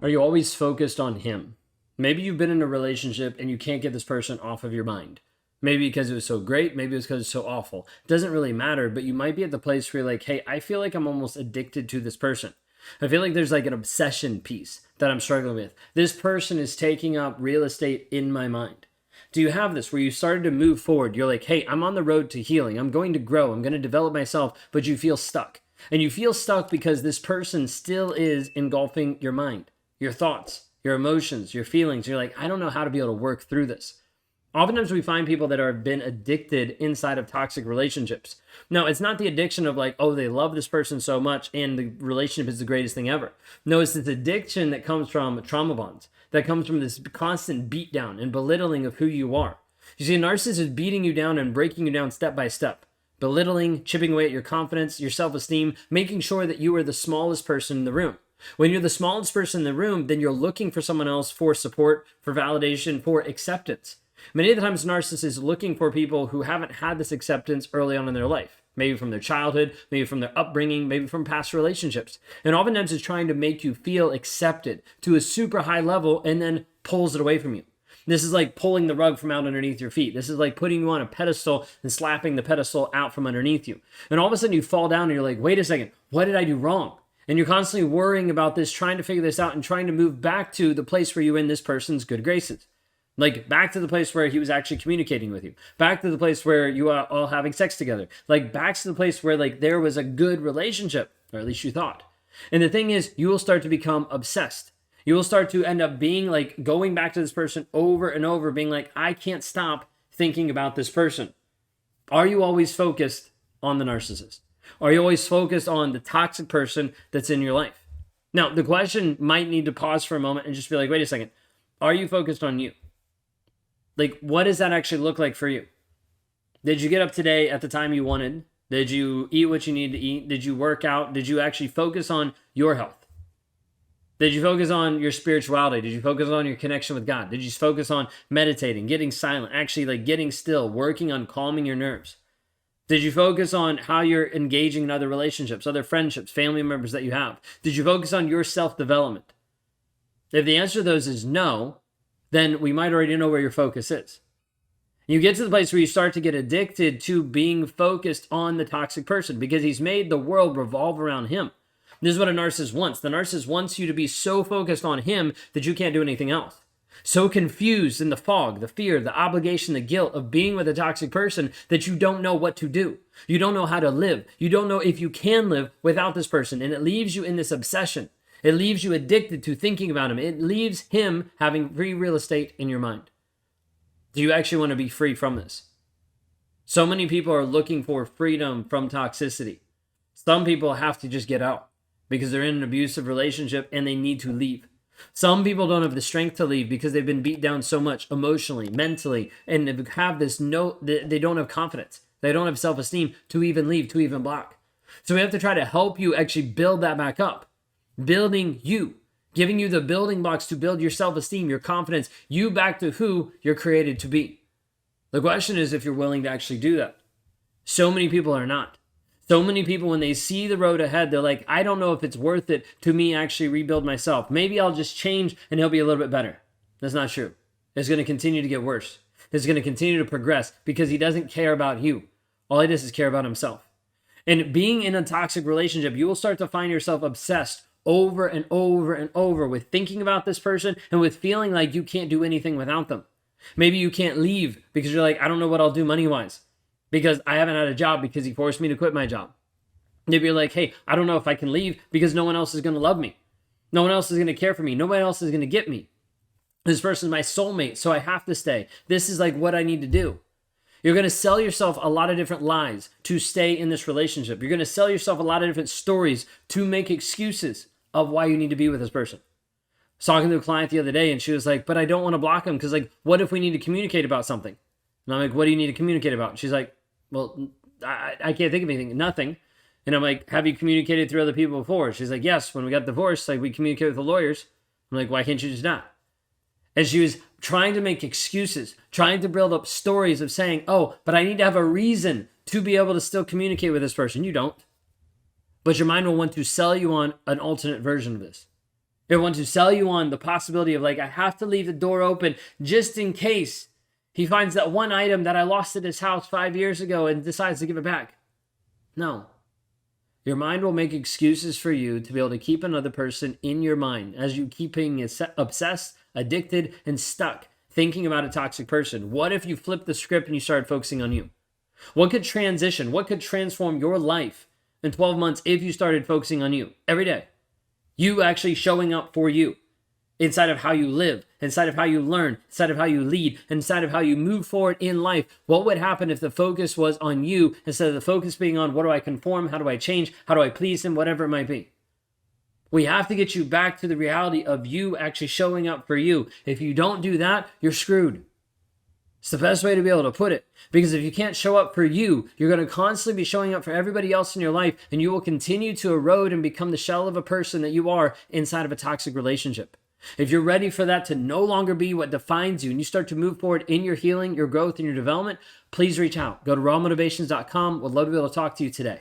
Are you always focused on him? Maybe you've been in a relationship and you can't get this person off of your mind. Maybe because it was so great, maybe it's because it's so awful. It doesn't really matter, but you might be at the place where you're like, hey, I feel like I'm almost addicted to this person. I feel like there's like an obsession piece that I'm struggling with. This person is taking up real estate in my mind. Do you have this where you started to move forward? You're like, hey, I'm on the road to healing. I'm going to grow. I'm going to develop myself, but you feel stuck. And you feel stuck because this person still is engulfing your mind, your thoughts, your emotions, your feelings. You're like, I don't know how to be able to work through this. Oftentimes we find people that have been addicted inside of toxic relationships. No, it's not the addiction of like, oh, they love this person so much and the relationship is the greatest thing ever. No, it's this addiction that comes from trauma bonds, that comes from this constant beatdown and belittling of who you are. You see, a narcissist is beating you down and breaking you down step by step, belittling, chipping away at your confidence, your self-esteem, making sure that you are the smallest person in the room. When you're the smallest person in the room, then you're looking for someone else for support, for validation, for acceptance. Many of the times, narcissists is looking for people who haven't had this acceptance early on in their life, maybe from their childhood, maybe from their upbringing, maybe from past relationships. And oftentimes it's trying to make you feel accepted to a super high level and then pulls it away from you. This is like pulling the rug from out underneath your feet. This is like putting you on a pedestal and slapping the pedestal out from underneath you. And all of a sudden you fall down and you're like, wait a second, what did I do wrong? And you're constantly worrying about this, trying to figure this out and trying to move back to the place where you're in this person's good graces. Like back to the place where he was actually communicating with you. Back to the place where you are all having sex together. Like back to the place where like there was a good relationship, or at least you thought. And the thing is, you will start to become obsessed. You will start to end up being like going back to this person over and over, being like, I can't stop thinking about this person. Are you always focused on the narcissist? Are you always focused on the toxic person that's in your life? Now, the question might need to pause for a moment and just be like, wait a second. Are you focused on you? Like, what does that actually look like for you? Did you get up today at the time you wanted? Did you eat what you needed to eat? Did you work out? Did you actually focus on your health? Did you focus on your spirituality? Did you focus on your connection with God? Did you focus on meditating, getting silent, actually like getting still, working on calming your nerves? Did you focus on how you're engaging in other relationships, other friendships, family members that you have? Did you focus on your self-development? If the answer to those is no, then we might already know where your focus is. You get to the place where you start to get addicted to being focused on the toxic person because he's made the world revolve around him. This is what a narcissist wants. The narcissist wants you to be so focused on him that you can't do anything else. So confused in the fog, the fear, the obligation, the guilt of being with a toxic person that you don't know what to do. You don't know how to live. You don't know if you can live without this person. And it leaves you in this obsession. It leaves you addicted to thinking about him. It leaves him having free real estate in your mind. Do you actually want to be free from this? So many people are looking for freedom from toxicity. Some people have to just get out because they're in an abusive relationship and they need to leave. Some people don't have the strength to leave because they've been beat down so much emotionally, mentally, and they don't have confidence. They don't have self-esteem to even leave, to even block. So we have to try to help you actually build that back up. Building you, giving you the building blocks to build your self-esteem, your confidence, you back to who you're created to be. The question is if you're willing to actually do that. So many people are not. So many people, when they see the road ahead, they're like, I don't know if it's worth it to me actually rebuild myself. Maybe I'll just change and he'll be a little bit better. That's not true. It's going to continue to get worse. It's going to continue to progress because he doesn't care about you. All he does is care about himself. And being in a toxic relationship, you will start to find yourself obsessed over and over and over with thinking about this person and with feeling like you can't do anything without them. Maybe you can't leave because you're like, I don't know what I'll do money-wise because I haven't had a job because he forced me to quit my job. Maybe you're like, hey, I don't know if I can leave because no one else is going to love me. No one else is going to care for me. Nobody else is going to get me. This person's my soulmate, so I have to stay. This is like what I need to do. You're going to sell yourself a lot of different lies to stay in this relationship. You're going to sell yourself a lot of different stories to make excuses of why you need to be with this person. I was talking to a client the other day and she was like, but I don't want to block him because like, what if we need to communicate about something? And I'm like, what do you need to communicate about? And she's like, well, I can't think of anything. Nothing. And I'm like, have you communicated through other people before? She's like, yes, when we got divorced, like we communicated with the lawyers. I'm like, why can't you just not? And she was trying to make excuses, trying to build up stories of saying, oh, but I need to have a reason to be able to still communicate with this person. You don't. But your mind will want to sell you on an alternate version of this. It will want to sell you on the possibility of like, I have to leave the door open just in case he finds that one item that I lost at his house 5 years ago and decides to give it back. No. Your mind will make excuses for you to be able to keep another person in your mind as you keep being obsessed, addicted, and stuck thinking about a toxic person. What if you flipped the script and you started focusing on you? What could transition? What could transform your life in 12 months if you started focusing on you every day? You actually showing up for you inside of how you live, inside of how you learn, inside of how you lead, inside of how you move forward in life. What would happen if the focus was on you instead of the focus being on what do I conform, how do I change, how do I please him, whatever it might be? We have to get you back to the reality of you actually showing up for you. If you don't do that, you're screwed. It's the best way to be able to put it. Because if you can't show up for you, you're going to constantly be showing up for everybody else in your life, and you will continue to erode and become the shell of a person that you are inside of a toxic relationship. If you're ready for that to no longer be what defines you and you start to move forward in your healing, your growth, and your development, please reach out. Go to rawmotivations.com. We'd love to be able to talk to you today.